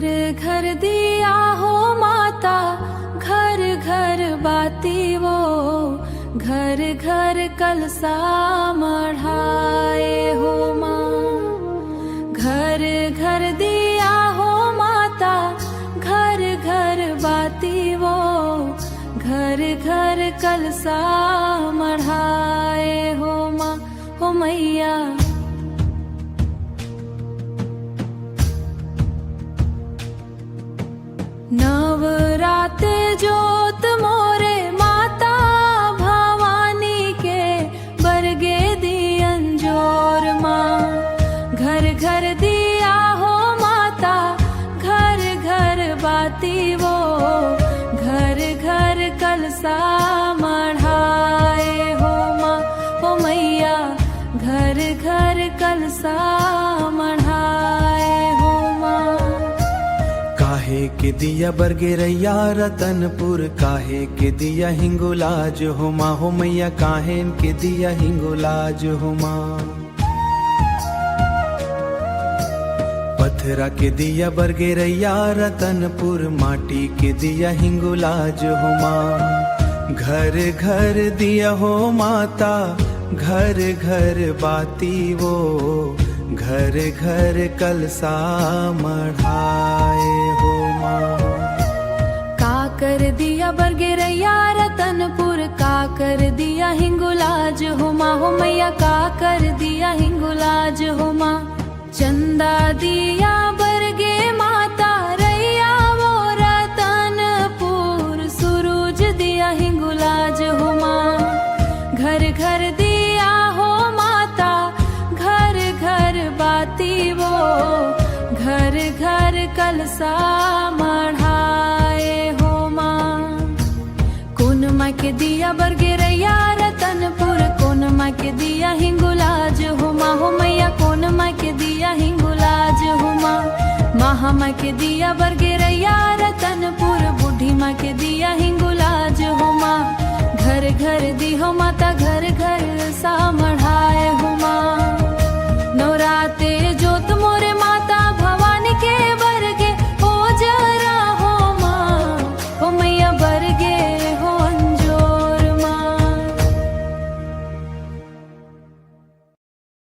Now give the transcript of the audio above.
घर घर दिया हो माता, घर घर बाती वो, घर घर कलसा मढ़ाए हो माँ। घर घर दिया हो माता, घर घर बाती वो, घर घर कलसा मढ़ाए हो माँ। हो मैया नवराते जोत मोरे माता भवानी के, बरगे दियन जोर माँ। घर घर दिया हो माता, घर घर बाती वो, घर घर कलसा मढ़ाए हो माँ। हो मैया घर घर कलसा मढ़ाए हो माँ। काहे के दिया बरगेरैया रतनपुर, काहे के दिया हिंगुलाज हो माँ। हो मैया काहे के दिया हिंगुलाज हो माँ। पथरा के दिया बरगेरैया रतनपुर, माटी के दिया हिंगुलाज हो माँ। घर घर दिया हो माता, घर घर बाती वो, घर घर कलसा मढ़ाए हो माँ। का कर दिया बरगेरैया रतनपुर, का कर दिया हिंगुलाज हो माँ। हो मैया का कर दिया हिंगुलाज हो माँ। चंदा दिया बरगे माता, रैया वो रतनपुर, सूरज दिया हिंगुलाज हो माँ। घर घर दिया हो माता, घर घर बाती वो, घर घर कलसा मढ़ाए हो माँ। कौन माँ के दिया बरगेरैया रतनपुर, कौन माँ के दिया हिंगुलाज हो माँ। हो मैया कौन माँ के दिया हिंगुलाज हो माँ। महा माँ के दिया बरगेरैया रतनपुर, बूढ़ी माँ के दिया हिंगुलाज हो माँ। घर घर दी हो माँ